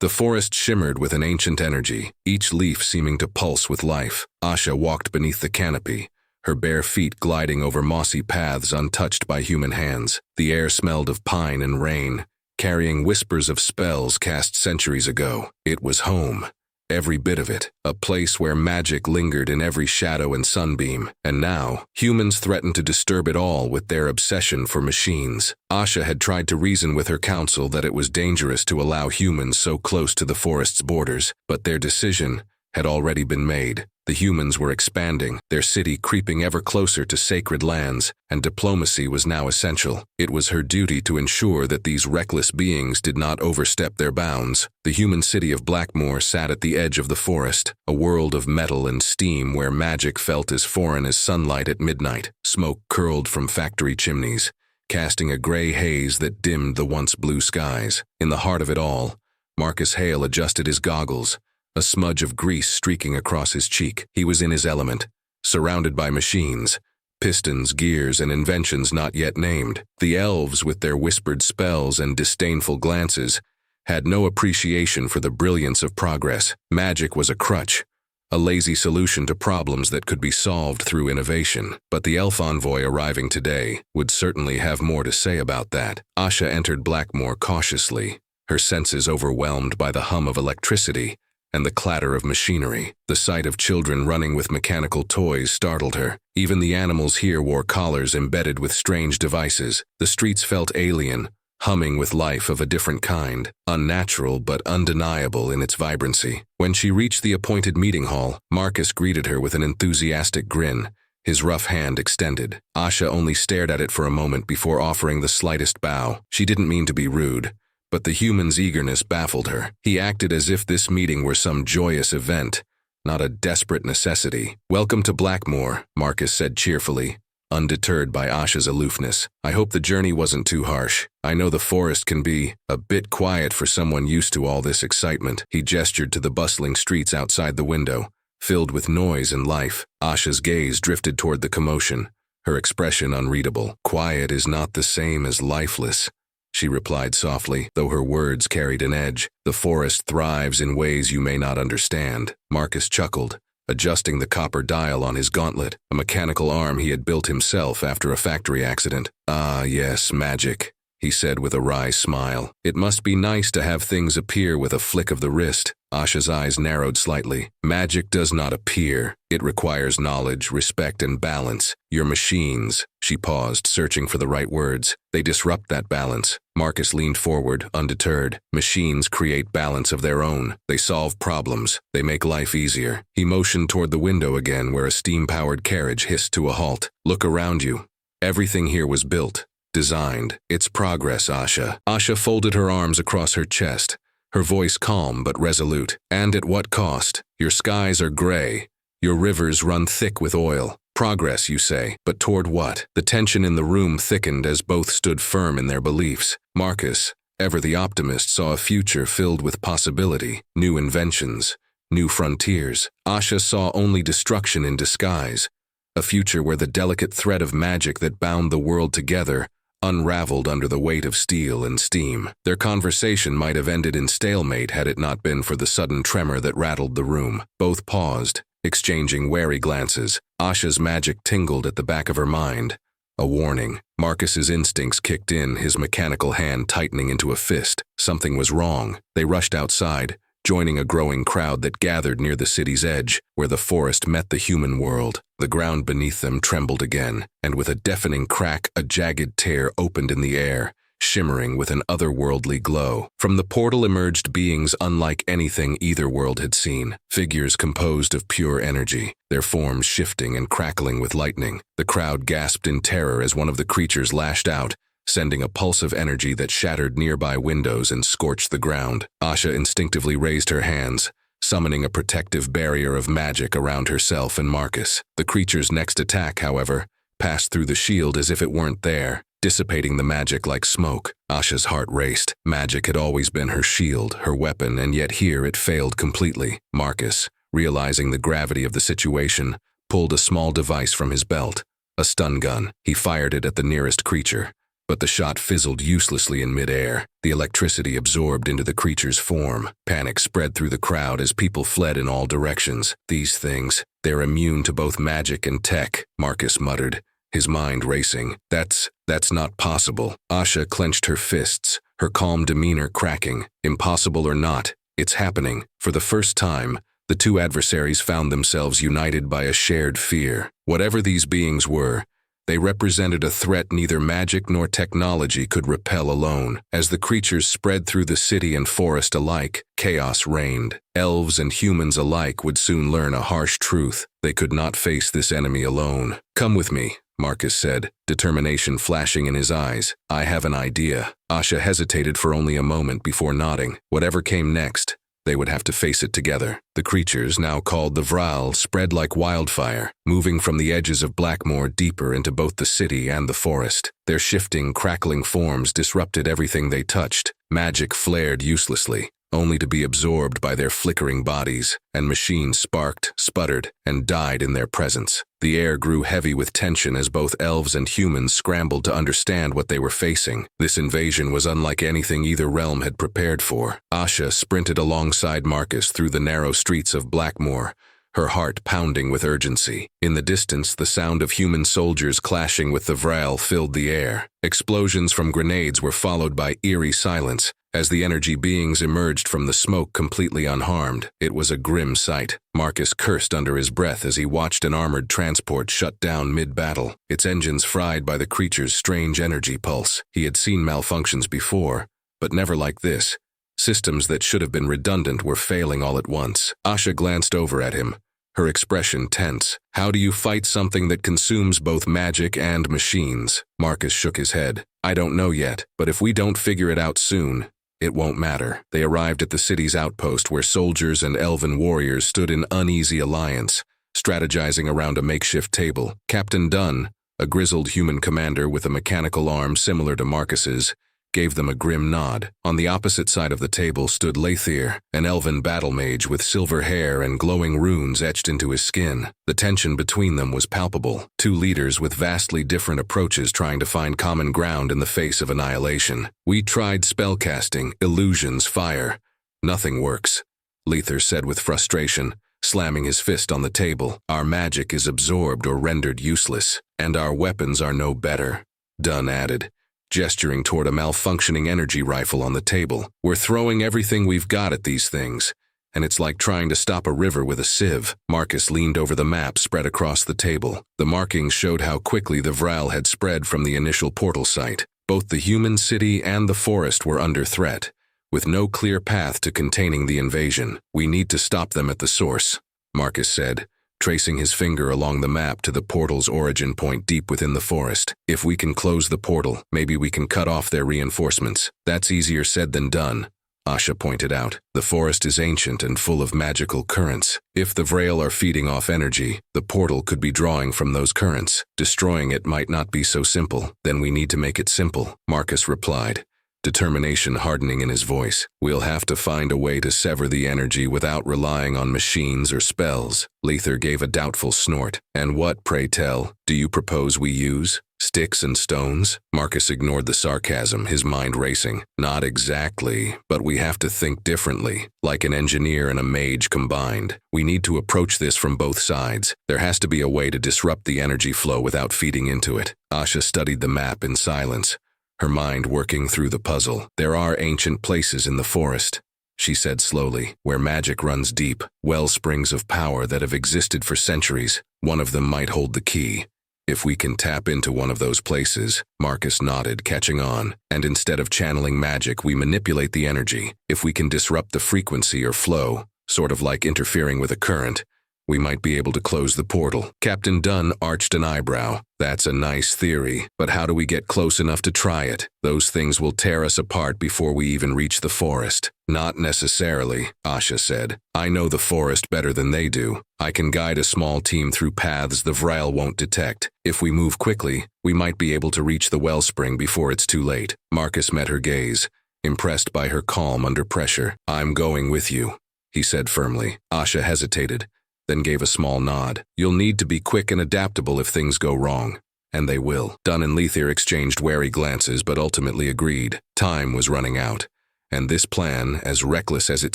The forest shimmered with an ancient energy, each leaf seeming to pulse with life. Asha walked beneath the canopy, her bare feet gliding over mossy paths untouched by human hands. The air smelled of pine and rain, carrying whispers of spells cast centuries ago. It was home. Every bit of it, a place where magic lingered in every shadow and sunbeam. And now, humans threatened to disturb it all with their obsession for machines. Asha had tried to reason with her council that it was dangerous to allow humans so close to the forest's borders, but their decision had already been made. The humans were expanding, their city creeping ever closer to sacred lands, and diplomacy was now essential. It was her duty to ensure that these reckless beings did not overstep their bounds. The human city of Blackmoor sat at the edge of the forest, a world of metal and steam where magic felt as foreign as sunlight at midnight. Smoke curled from factory chimneys, casting a gray haze that dimmed the once blue skies. In the heart of it all, Marcus Hale adjusted his goggles, a smudge of grease streaking across his cheek. He was in his element, surrounded by machines, pistons, gears, and inventions not yet named. The elves, with their whispered spells and disdainful glances, had no appreciation for the brilliance of progress. Magic was a crutch, a lazy solution to problems that could be solved through innovation. But the elf envoy arriving today would certainly have more to say about that. Asha entered Blackmoor cautiously, her senses overwhelmed by the hum of electricity and the clatter of machinery. The sight of children running with mechanical toys startled her. Even the animals here wore collars embedded with strange devices. The streets felt alien, humming with life of a different kind, unnatural but undeniable in its vibrancy. When she reached the appointed meeting hall, Marcus greeted her with an enthusiastic grin, his rough hand extended. Asha only stared at it for a moment before offering the slightest bow. She didn't mean to be rude, but the human's eagerness baffled her. He acted as if this meeting were some joyous event, not a desperate necessity. "Welcome to Blackmoor," Marcus said cheerfully, undeterred by Asha's aloofness. "I hope the journey wasn't too harsh. I know the forest can be a bit quiet for someone used to all this excitement." He gestured to the bustling streets outside the window, filled with noise and life. Asha's gaze drifted toward the commotion, her expression unreadable. "Quiet is not the same as lifeless," she replied softly, though her words carried an edge. "The forest thrives in ways you may not understand." Marcus chuckled, adjusting the copper dial on his gauntlet, a mechanical arm he had built himself after a factory accident. "Ah, yes, magic," he said with a wry smile. "It must be nice to have things appear with a flick of the wrist." Asha's eyes narrowed slightly. "Magic does not appear. It requires knowledge, respect, and balance. Your machines," she paused, searching for the right words, "they disrupt that balance." Marcus leaned forward, undeterred. "Machines create balance of their own. They solve problems. They make life easier." He motioned toward the window again, where a steam-powered carriage hissed to a halt. "Look around you. Everything here was built, designed. It's progress, Asha." Asha folded her arms across her chest, her voice calm but resolute. "And at what cost? Your skies are gray. Your rivers run thick with oil. Progress, you say, but toward what?" The tension in the room thickened as both stood firm in their beliefs. Marcus, ever the optimist, saw a future filled with possibility, new inventions, new frontiers. Asha saw only destruction in disguise, a future where the delicate thread of magic that bound the world together unraveled under the weight of steel and steam. Their conversation might have ended in stalemate had it not been for the sudden tremor that rattled the room. Both paused, exchanging wary glances. Asha's magic tingled at the back of her mind, a warning. Marcus's instincts kicked in, his mechanical hand tightening into a fist. Something was wrong. They rushed outside, joining a growing crowd that gathered near the city's edge, where the forest met the human world. The ground beneath them trembled again, and with a deafening crack, a jagged tear opened in the air, shimmering with an otherworldly glow. From the portal emerged beings unlike anything either world had seen, figures composed of pure energy, their forms shifting and crackling with lightning. The crowd gasped in terror as one of the creatures lashed out, sending a pulse of energy that shattered nearby windows and scorched the ground. Asha instinctively raised her hands, summoning a protective barrier of magic around herself and Marcus. The creature's next attack, however, passed through the shield as if it weren't there, dissipating the magic like smoke. Asha's heart raced. Magic had always been her shield, her weapon, and yet here it failed completely. Marcus, realizing the gravity of the situation, pulled a small device from his belt, a stun gun. He fired it at the nearest creature, but the shot fizzled uselessly in midair. The electricity absorbed into the creature's form. Panic spread through the crowd as people fled in all directions. These things, they're immune to both magic and tech, Marcus muttered, his mind racing. That's not possible. Asha clenched her fists, her calm demeanor cracking. Impossible or not, it's happening. For the first time, the two adversaries found themselves united by a shared fear. Whatever these beings were, they represented a threat neither magic nor technology could repel alone. As the creatures spread through the city and forest alike, chaos reigned. Elves and humans alike would soon learn a harsh truth. They could not face this enemy alone. "Come with me," Marcus said, determination flashing in his eyes. "I have an idea." Asha hesitated for only a moment before nodding. Whatever came next, they would have to face it together. The creatures, now called the Vril, spread like wildfire, moving from the edges of Blackmoor deeper into both the city and the forest. Their shifting, crackling forms disrupted everything they touched. Magic flared uselessly, only to be absorbed by their flickering bodies, and machines sparked, sputtered, and died in their presence. The air grew heavy with tension as both elves and humans scrambled to understand what they were facing. This invasion was unlike anything either realm had prepared for. Asha sprinted alongside Marcus through the narrow streets of Blackmoor, her heart pounding with urgency. In the distance, the sound of human soldiers clashing with the Vril filled the air. Explosions from grenades were followed by eerie silence as the energy beings emerged from the smoke completely unharmed. It was a grim sight. Marcus cursed under his breath as he watched an armored transport shut down mid-battle, its engines fried by the creature's strange energy pulse. He had seen malfunctions before, but never like this. Systems that should have been redundant were failing all at once. Asha glanced over at him, her expression tense. "How do you fight something that consumes both magic and machines?" Marcus shook his head. "I don't know yet, but if we don't figure it out soon, it won't matter." They arrived at the city's outpost where soldiers and elven warriors stood in uneasy alliance, strategizing around a makeshift table. Captain Dunn, a grizzled human commander with a mechanical arm similar to Marcus's, gave them a grim nod. On the opposite side of the table stood Lathir, an elven battle mage with silver hair and glowing runes etched into his skin. The tension between them was palpable, two leaders with vastly different approaches trying to find common ground in the face of annihilation. "We tried spellcasting, illusions, fire. Nothing works," Lathir said with frustration, slamming his fist on the table. "Our magic is absorbed or rendered useless, and our weapons are no better," Dunn added, gesturing toward a malfunctioning energy rifle on the table. "We're throwing everything we've got at these things, and it's like trying to stop a river with a sieve." Marcus leaned over the map spread across the table. The markings showed how quickly the Vril had spread from the initial portal site. Both the human city and the forest were under threat, with no clear path to containing the invasion. "We need to stop them at the source," Marcus said, tracing his finger along the map to the portal's origin point deep within the forest. "If we can close the portal, maybe we can cut off their reinforcements." "That's easier said than done," Asha pointed out. "The forest is ancient and full of magical currents. If the Vril are feeding off energy, the portal could be drawing from those currents. Destroying it might not be so simple." "Then we need to make it simple," Marcus replied, determination hardening in his voice. "We'll have to find a way to sever the energy without relying on machines or spells." Lathir gave a doubtful snort. "And what, pray tell, do you propose we use? Sticks and stones?" Marcus ignored the sarcasm, his mind racing. "Not exactly, but we have to think differently, like an engineer and a mage combined. We need to approach this from both sides. There has to be a way to disrupt the energy flow without feeding into it." Asha studied the map in silence, her mind working through the puzzle. "There are ancient places in the forest," she said slowly, "where magic runs deep, well springs of power that have existed for centuries. One of them might hold the key. If we can tap into one of those places," Marcus nodded, catching on, "and instead of channeling magic, we manipulate the energy. If we can disrupt the frequency or flow, sort of like interfering with a current, we might be able to close the portal." Captain Dunn arched an eyebrow. "That's a nice theory, but how do we get close enough to try it? Those things will tear us apart before we even reach the forest." "Not necessarily," Asha said. "I know the forest better than they do. I can guide a small team through paths the Vril won't detect. If we move quickly, we might be able to reach the wellspring before it's too late." Marcus met her gaze, impressed by her calm under pressure. "I'm going with you," he said firmly. Asha hesitated, then gave a small nod. "You'll need to be quick and adaptable if things go wrong. and they will. Dunn and Lethier exchanged wary glances but ultimately agreed. Time was running out, and this plan, as reckless as it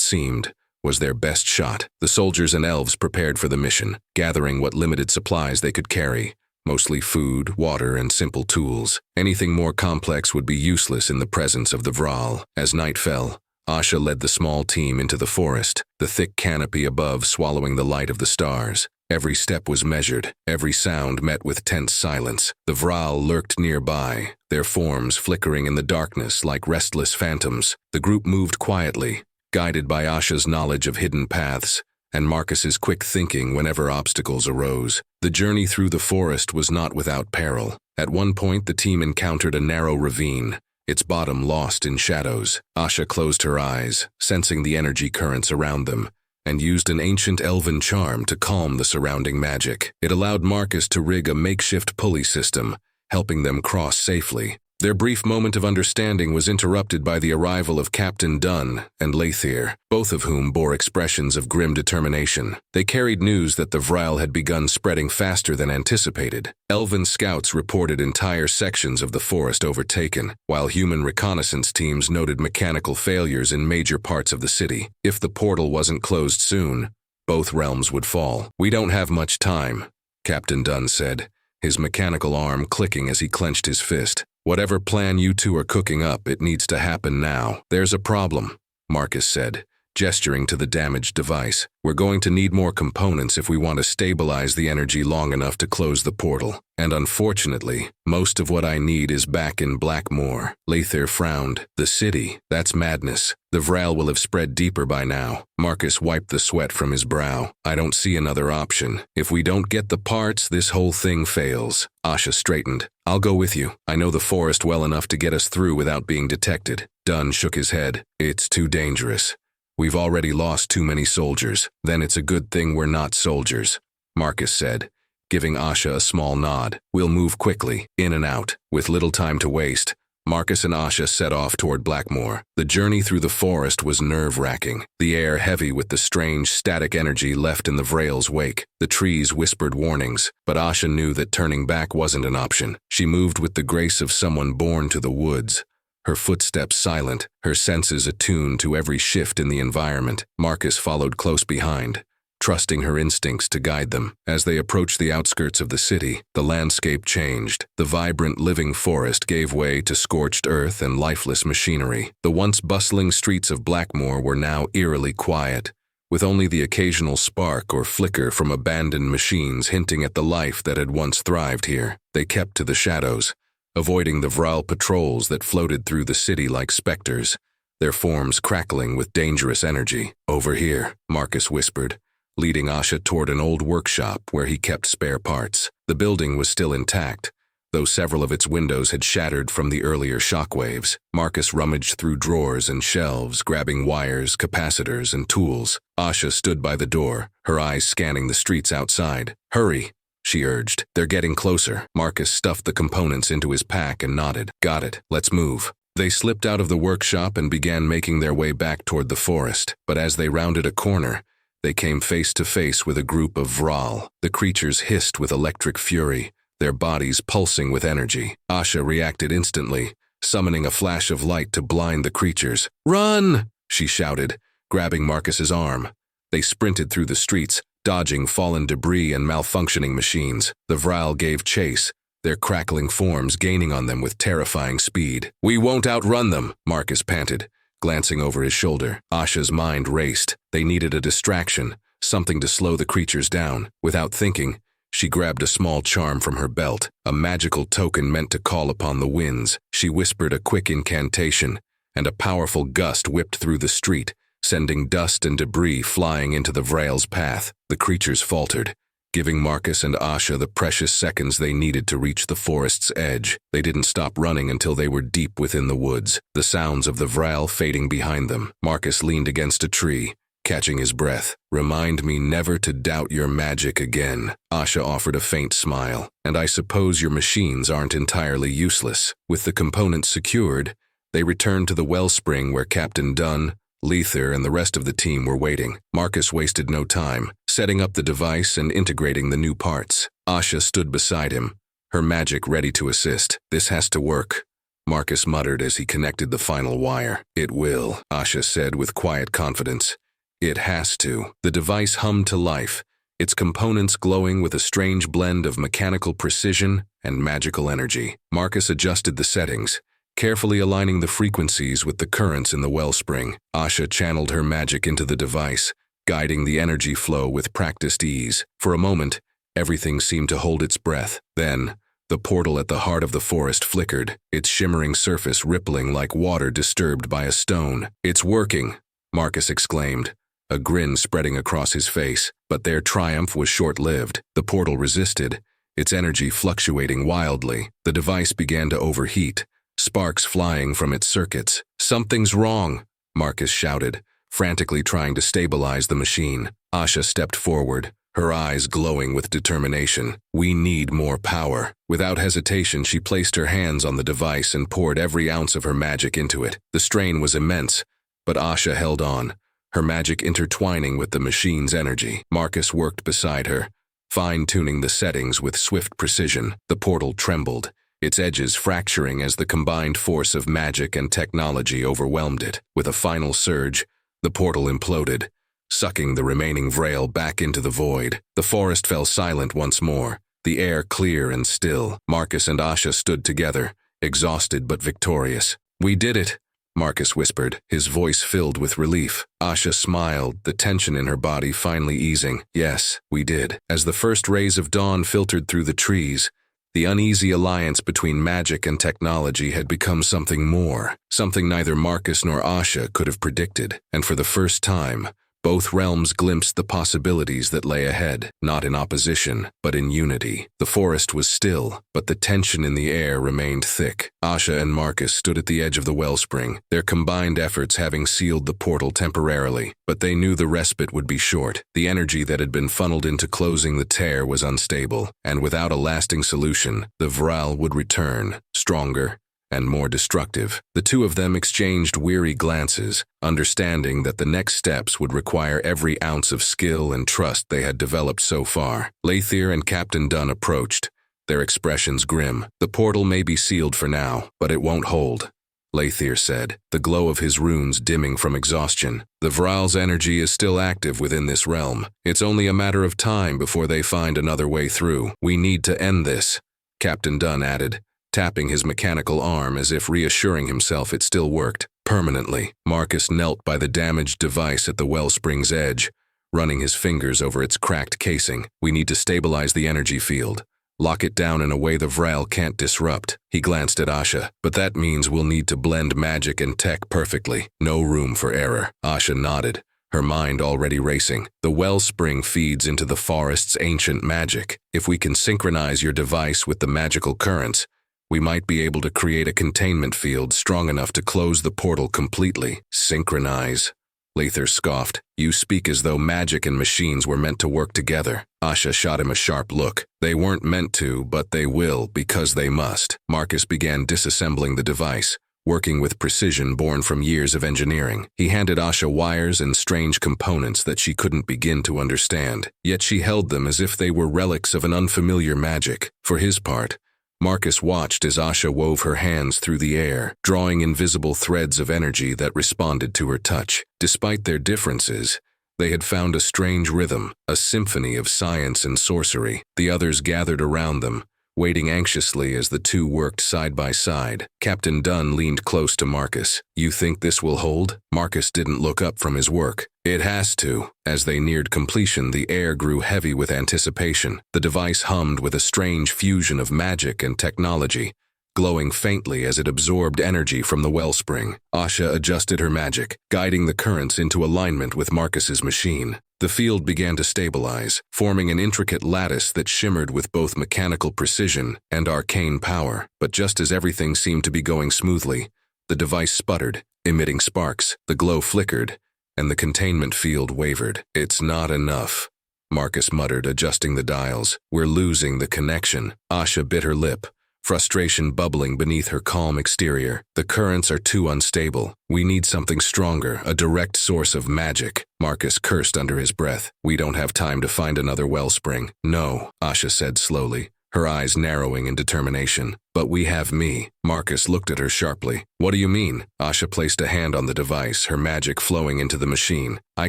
seemed, was their best shot. The soldiers and elves prepared for the mission, gathering what limited supplies they could carry, mostly food, water, and simple tools. Anything more complex would be useless in the presence of the Vral. As night fell, Asha led the small team into the forest, the thick canopy above swallowing the light of the stars. Every step was measured, every sound met with tense silence. The Vral lurked nearby, their forms flickering in the darkness like restless phantoms. The group moved quietly, guided by Asha's knowledge of hidden paths and Marcus's quick thinking whenever obstacles arose. The journey through the forest was not without peril. At one point, the team encountered a narrow ravine, its bottom lost in shadows. Asha closed her eyes, sensing the energy currents around them, and used an ancient elven charm to calm the surrounding magic. It allowed Marcus to rig a makeshift pulley system, helping them cross safely. Their brief moment of understanding was interrupted by the arrival of Captain Dunn and Lethier, both of whom bore expressions of grim determination. They carried news that the Vral had begun spreading faster than anticipated. Elven scouts reported entire sections of the forest overtaken, while human reconnaissance teams noted mechanical failures in major parts of the city. If the portal wasn't closed soon, both realms would fall. "We don't have much time," Captain Dunn said, his mechanical arm clicking as he clenched his fist. "Whatever plan you two are cooking up, it needs to happen now." "There's a problem," Marcus said, gesturing to the damaged device. "We're going to need more components if we want to stabilize the energy long enough to close the portal. And unfortunately, most of what I need is back in Blackmoor." Lethier frowned. "The city? That's madness. The Vral will have spread deeper by now." Marcus wiped the sweat from his brow. "I don't see another option. If we don't get the parts, this whole thing fails." Asha straightened. "I'll go with you. I know the forest well enough to get us through without being detected." Dunn shook his head. "It's too dangerous. We've already lost too many soldiers. Then it's a good thing we're not soldiers," Marcus said, giving Asha a small nod. "We'll move quickly, in and out." With little time to waste, Marcus and Asha set off toward Blackmoor. The journey through the forest was nerve-wracking, the air heavy with the strange static energy left in the Vral's wake. The trees whispered warnings, but Asha knew that turning back wasn't an option. She moved with the grace of someone born to the woods, her footsteps silent, her senses attuned to every shift in the environment. Marcus followed close behind, trusting her instincts to guide them. As they approached the outskirts of the city, the landscape changed. The vibrant, living forest gave way to scorched earth and lifeless machinery. The once bustling streets of Blackmoor were now eerily quiet, with only the occasional spark or flicker from abandoned machines hinting at the life that had once thrived here. They kept to the shadows, avoiding the Vral patrols that floated through the city like specters, their forms crackling with dangerous energy. "Over here," Marcus whispered, leading Asha toward an old workshop where he kept spare parts. The building was still intact, though several of its windows had shattered from the earlier shockwaves. Marcus rummaged through drawers and shelves, grabbing wires, capacitors, and tools. Asha stood by the door, her eyes scanning the streets outside. "Hurry," she urged. "They're getting closer." Marcus stuffed the components into his pack and nodded. "Got it. Let's move." They slipped out of the workshop and began making their way back toward the forest. But as they rounded a corner, they came face to face with a group of Vral. The creatures hissed with electric fury, their bodies pulsing with energy. Asha reacted instantly, summoning a flash of light to blind the creatures. "Run!" she shouted, grabbing Marcus's arm. They sprinted through the streets, dodging fallen debris and malfunctioning machines. The Vral gave chase, their crackling forms gaining on them with terrifying speed. "We won't outrun them," Marcus panted, glancing over his shoulder. Asha's mind raced. They needed a distraction, something to slow the creatures down. Without thinking, she grabbed a small charm from her belt, a magical token meant to call upon the winds. She whispered a quick incantation, and a powerful gust whipped through the street, sending dust and debris flying into the Vral's path. The creatures faltered, giving Marcus and Asha the precious seconds they needed to reach the forest's edge. They didn't stop running until they were deep within the woods, the sounds of the Vral fading behind them. Marcus leaned against a tree, catching his breath. "Remind me never to doubt your magic again." Asha offered a faint smile. "And I suppose your machines aren't entirely useless." With the components secured, they returned to the wellspring where Captain Dunn, Lethier, and the rest of the team were waiting. Marcus wasted no time, setting up the device and integrating the new parts. Asha stood beside him, her magic ready to assist. This has to work, Marcus muttered as he connected the final wire. It will, Asha said with quiet confidence. It has to. The device hummed to life, its components glowing with a strange blend of mechanical precision and magical energy. Marcus adjusted the settings, carefully aligning the frequencies with the currents in the wellspring. Asha channeled her magic into the device, guiding the energy flow with practiced ease. For a moment, everything seemed to hold its breath. Then, the portal at the heart of the forest flickered, its shimmering surface rippling like water disturbed by a stone. It's working, Marcus exclaimed, a grin spreading across his face. But their triumph was short-lived. The portal resisted, its energy fluctuating wildly. The device began to overheat, sparks flying from its circuits. Something's wrong, Marcus shouted, frantically trying to stabilize the machine. Asha stepped forward, her eyes glowing with determination. We need more power. Without hesitation, she placed her hands on the device and poured every ounce of her magic into it. The strain was immense, but Asha held on, her magic intertwining with the machine's energy. Marcus worked beside her, fine-tuning the settings with swift precision. The portal trembled, its edges fracturing as the combined force of magic and technology overwhelmed it. With a final surge, the portal imploded, sucking the remaining Vrail back into the void. The forest fell silent once more, the air clear and still. Marcus and Asha stood together, exhausted but victorious. We did it, Marcus whispered, his voice filled with relief. Asha smiled, the tension in her body finally easing. Yes, we did. As the first rays of dawn filtered through the trees, the uneasy alliance between magic and technology had become something more, something neither Marcus nor Asha could have predicted. And for the first time, both realms glimpsed the possibilities that lay ahead, not in opposition, but in unity. The forest was still, but the tension in the air remained thick. Asha and Marcus stood at the edge of the wellspring, their combined efforts having sealed the portal temporarily, but they knew the respite would be short. The energy that had been funneled into closing the tear was unstable, and without a lasting solution, the Vrail would return, stronger and more destructive. The two of them exchanged weary glances, understanding that the next steps would require every ounce of skill and trust they had developed so far. Lathier and Captain Dunn approached, their expressions grim. The portal may be sealed for now, but it won't hold, Lathier said, the glow of his runes dimming from exhaustion. The Vrail's energy is still active within this realm. It's only a matter of time before they find another way through. We need to end this, Captain Dunn added, tapping his mechanical arm as if reassuring himself it still worked. Permanently, Marcus knelt by the damaged device at the wellspring's edge, running his fingers over its cracked casing. We need to stabilize the energy field, lock it down in a way the Vrail can't disrupt. He glanced at Asha, but that means we'll need to blend magic and tech perfectly. No room for error. Asha nodded, her mind already racing. The wellspring feeds into the forest's ancient magic. If we can synchronize your device with the magical currents, we might be able to create a containment field strong enough to close the portal completely. Synchronize, Lathier scoffed. You speak as though magic and machines were meant to work together. Asha shot him a sharp look. They weren't meant to, but they will, because they must. Marcus began disassembling the device, working with precision born from years of engineering. He handed Asha wires and strange components that she couldn't begin to understand, yet she held them as if they were relics of an unfamiliar magic. For his part, Marcus watched as Asha wove her hands through the air, drawing invisible threads of energy that responded to her touch. Despite their differences, they had found a strange rhythm, a symphony of science and sorcery. The others gathered around them, waiting anxiously as the two worked side by side. Captain Dunn leaned close to Marcus. You think this will hold? Marcus didn't look up from his work. It has to. As they neared completion, the air grew heavy with anticipation. The device hummed with a strange fusion of magic and technology, glowing faintly as it absorbed energy from the wellspring. Asha adjusted her magic, guiding the currents into alignment with Marcus's machine. The field began to stabilize, forming an intricate lattice that shimmered with both mechanical precision and arcane power. But just as everything seemed to be going smoothly, the device sputtered, emitting sparks. The glow flickered, and the containment field wavered. It's not enough, Marcus muttered, adjusting the dials. We're losing the connection. Asha bit her lip, frustration bubbling beneath her calm exterior. The currents are too unstable. We need something stronger, a direct source of magic. Marcus cursed under his breath. We don't have time to find another wellspring. No, Asha said slowly, her eyes narrowing in determination. But we have me. Marcus looked at her sharply. What do you mean? Asha placed a hand on the device, her magic flowing into the machine. I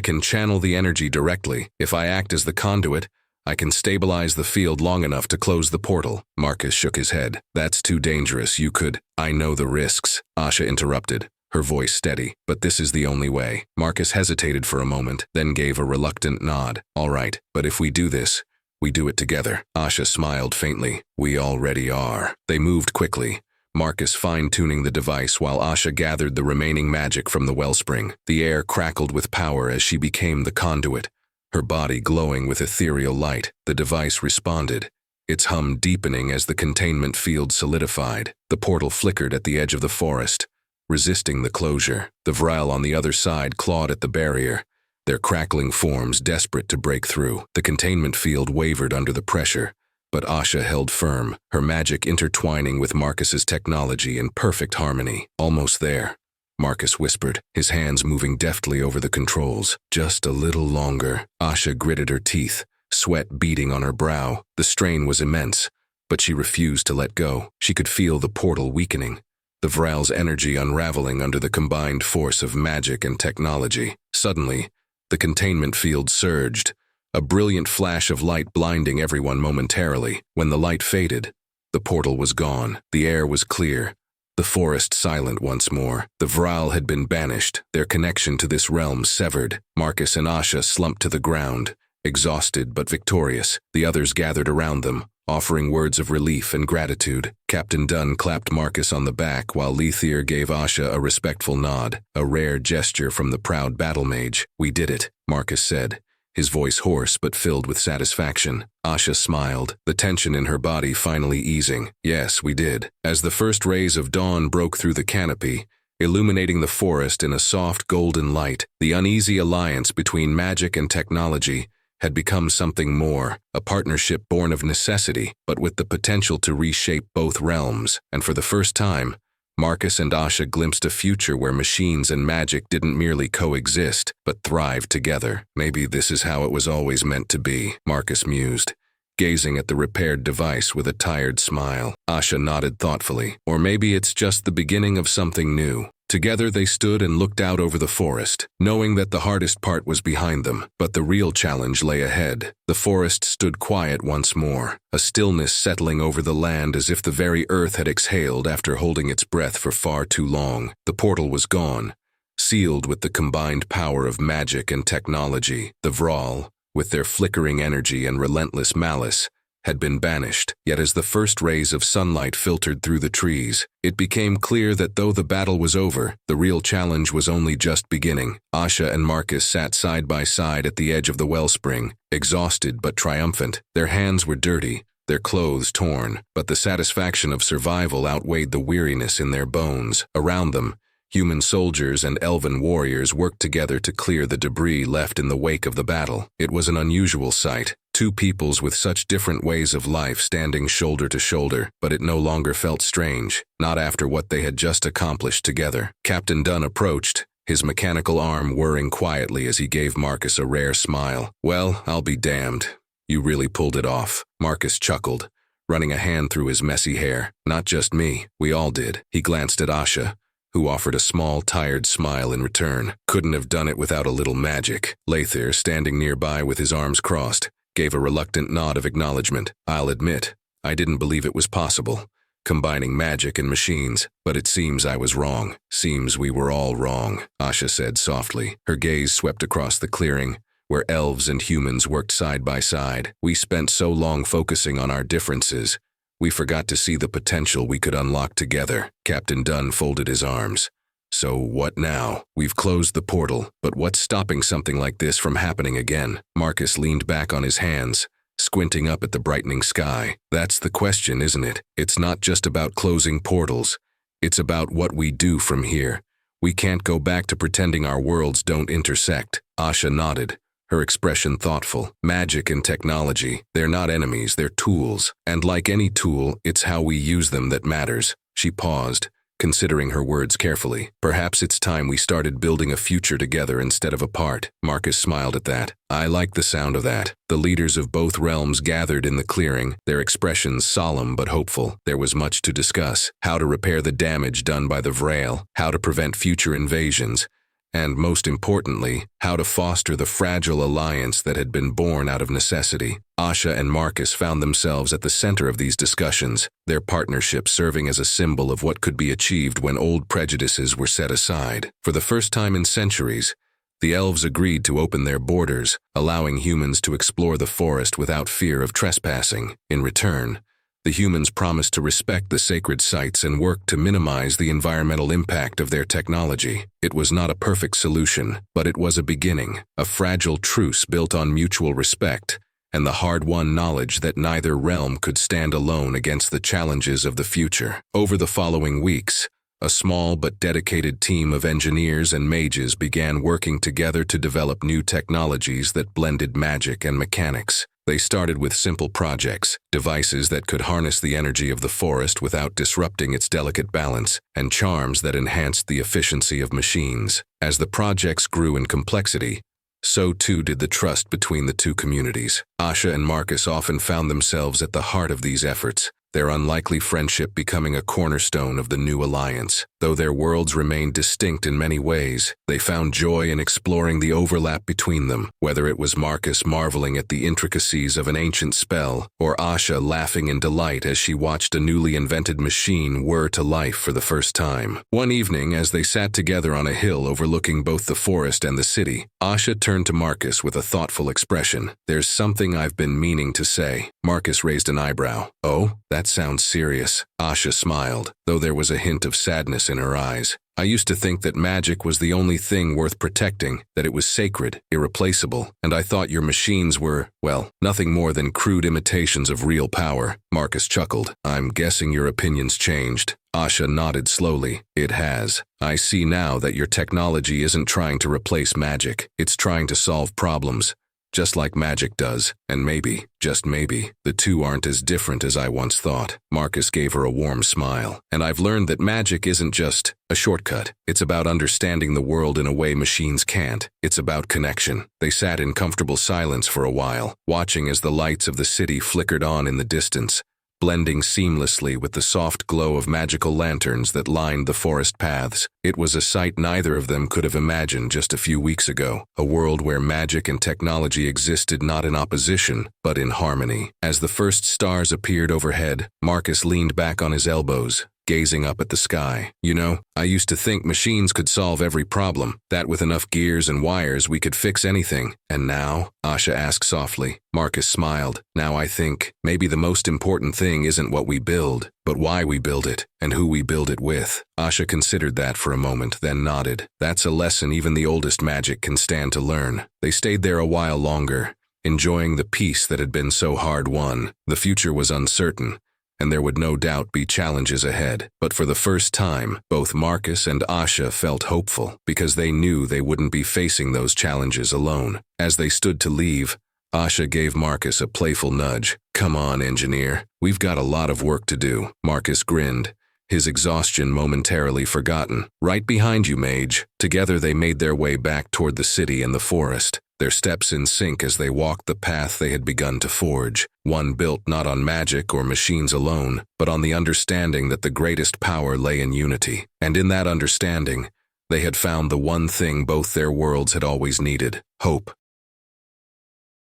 can channel the energy directly. If I act as the conduit, I can stabilize the field long enough to close the portal. Marcus shook his head. That's too dangerous. You could... I know the risks. Asha interrupted, her voice steady. But this is the only way. Marcus hesitated for a moment, then gave a reluctant nod. All right, but if we do this, we do it together. Asha smiled faintly. We already are. They moved quickly, Marcus fine-tuning the device while Asha gathered the remaining magic from the wellspring. The air crackled with power as she became the conduit, her body glowing with ethereal light. The device responded, its hum deepening as the containment field solidified. The portal flickered at the edge of the forest, resisting the closure. The Vril on the other side clawed at the barrier, their crackling forms desperate to break through. The containment field wavered under the pressure, but Asha held firm, her magic intertwining with Marcus's technology in perfect harmony. Almost there, Marcus whispered, his hands moving deftly over the controls. Just a little longer. Asha gritted her teeth, sweat beading on her brow. The strain was immense, but she refused to let go. She could feel the portal weakening, the Vril's energy unraveling under the combined force of magic and technology. Suddenly, the containment field surged, a brilliant flash of light blinding everyone momentarily. When the light faded, the portal was gone. The air was clear, the forest silent once more. The Vril had been banished, their connection to this realm severed. Marcus and Asha slumped to the ground, exhausted but victorious. The others gathered around them, offering words of relief and gratitude. Captain Dunn clapped Marcus on the back while Lethier gave Asha a respectful nod, a rare gesture from the proud battle mage. We did it, Marcus said, his voice hoarse but filled with satisfaction. Asha smiled, the tension in her body finally easing. Yes, we did. As the first rays of dawn broke through the canopy, illuminating the forest in a soft golden light, the uneasy alliance between magic and technology had become something more, a partnership born of necessity, but with the potential to reshape both realms. And for the first time, Marcus and Asha glimpsed a future where machines and magic didn't merely coexist, but thrived together. Maybe this is how it was always meant to be, Marcus mused, gazing at the repaired device with a tired smile. Asha nodded thoughtfully. Or maybe it's just the beginning of something new. Together they stood and looked out over the forest, knowing that the hardest part was behind them, but the real challenge lay ahead. The forest stood quiet once more, a stillness settling over the land as if the very earth had exhaled after holding its breath for far too long. The portal was gone, sealed with the combined power of magic and technology. The Vril, with their flickering energy and relentless malice, had been banished. Yet as the first rays of sunlight filtered through the trees, it became clear that though the battle was over, the real challenge was only just beginning. Asha and Marcus sat side by side at the edge of the wellspring, exhausted but triumphant. Their hands were dirty, their clothes torn, but the satisfaction of survival outweighed the weariness in their bones. Around them, human soldiers and elven warriors worked together to clear the debris left in the wake of the battle. It was an unusual sight, two peoples with such different ways of life standing shoulder to shoulder, but it no longer felt strange, not after what they had just accomplished together. Captain Dunn approached, his mechanical arm whirring quietly as he gave Marcus a rare smile. Well, I'll be damned. You really pulled it off. Marcus chuckled, running a hand through his messy hair. Not just me, we all did. He glanced at Asha, who offered a small, tired smile in return. Couldn't have done it without a little magic. Lethier, standing nearby with his arms crossed, gave a reluctant nod of acknowledgement. I'll admit, I didn't believe it was possible, combining magic and machines, but it seems I was wrong. Seems we were all wrong, Asha said softly. Her gaze swept across the clearing, where elves and humans worked side by side. We spent so long focusing on our differences, we forgot to see the potential we could unlock together. Captain Dunn folded his arms. So what now? We've closed the portal, but what's stopping something like this from happening again? Marcus leaned back on his hands, squinting up at the brightening sky. That's the question, isn't it? It's not just about closing portals. It's about what we do from here. We can't go back to pretending our worlds don't intersect. Asha nodded, her expression thoughtful. Magic and technology, they're not enemies, they're tools. And like any tool, it's how we use them that matters. She paused, considering her words carefully. Perhaps it's time we started building a future together instead of apart. Marcus smiled at that. I like the sound of that. The leaders of both realms gathered in the clearing, their expressions solemn but hopeful. There was much to discuss: how to repair the damage done by the Vrail, how to prevent future invasions, and, most importantly, how to foster the fragile alliance that had been born out of necessity. Asha and Marcus found themselves at the center of these discussions, their partnership serving as a symbol of what could be achieved when old prejudices were set aside. For the first time in centuries, the elves agreed to open their borders, allowing humans to explore the forest without fear of trespassing. In return, the humans promised to respect the sacred sites and work to minimize the environmental impact of their technology. It was not a perfect solution, but it was a beginning, a fragile truce built on mutual respect and the hard-won knowledge that neither realm could stand alone against the challenges of the future. Over the following weeks, a small but dedicated team of engineers and mages began working together to develop new technologies that blended magic and mechanics. They started with simple projects, devices that could harness the energy of the forest without disrupting its delicate balance, and charms that enhanced the efficiency of machines. As the projects grew in complexity, so too did the trust between the two communities. Asha and Marcus often found themselves at the heart of these efforts, their unlikely friendship becoming a cornerstone of the new alliance. Though their worlds remained distinct in many ways, they found joy in exploring the overlap between them, whether it was Marcus marveling at the intricacies of an ancient spell, or Asha laughing in delight as she watched a newly invented machine whir to life for the first time. One evening, as they sat together on a hill overlooking both the forest and the city, Asha turned to Marcus with a thoughtful expression. "There's something I've been meaning to say." Marcus raised an eyebrow. "Oh, that sounds serious." Asha smiled, though there was a hint of sadness in her eyes. "I used to think that magic was the only thing worth protecting, that it was sacred, irreplaceable, and I thought your machines were, well, nothing more than crude imitations of real power." Marcus chuckled. "I'm guessing your opinion's changed." Asha nodded slowly. "It has. I see now that your technology isn't trying to replace magic. It's trying to solve problems, just like magic does, and maybe, just maybe, the two aren't as different as I once thought." Marcus gave her a warm smile. "And I've learned that magic isn't just a shortcut. It's about understanding the world in a way machines can't. It's about connection." They sat in comfortable silence for a while, watching as the lights of the city flickered on in the distance, blending seamlessly with the soft glow of magical lanterns that lined the forest paths. It was a sight neither of them could have imagined just a few weeks ago, a world where magic and technology existed not in opposition, but in harmony. As the first stars appeared overhead, Marcus leaned back on his elbows, gazing up at the sky. "You know, I used to think machines could solve every problem, that with enough gears and wires we could fix anything. And now?" Asha asked softly. Marcus smiled. "Now I think maybe the most important thing isn't what we build, but why we build it, and who we build it with." Asha considered that for a moment, then nodded. "That's a lesson even the oldest magic can stand to learn." They stayed there a while longer, enjoying the peace that had been so hard-won. The future was uncertain, and there would no doubt be challenges ahead. But for the first time, both Marcus and Asha felt hopeful, because they knew they wouldn't be facing those challenges alone. As they stood to leave, Asha gave Marcus a playful nudge. "Come on, engineer. We've got a lot of work to do." Marcus grinned, his exhaustion momentarily forgotten. "Right behind you, mage." Together they made their way back toward the city and the forest, their steps in sync as they walked the path they had begun to forge, one built not on magic or machines alone, but on the understanding that the greatest power lay in unity. And in that understanding, they had found the one thing both their worlds had always needed: hope.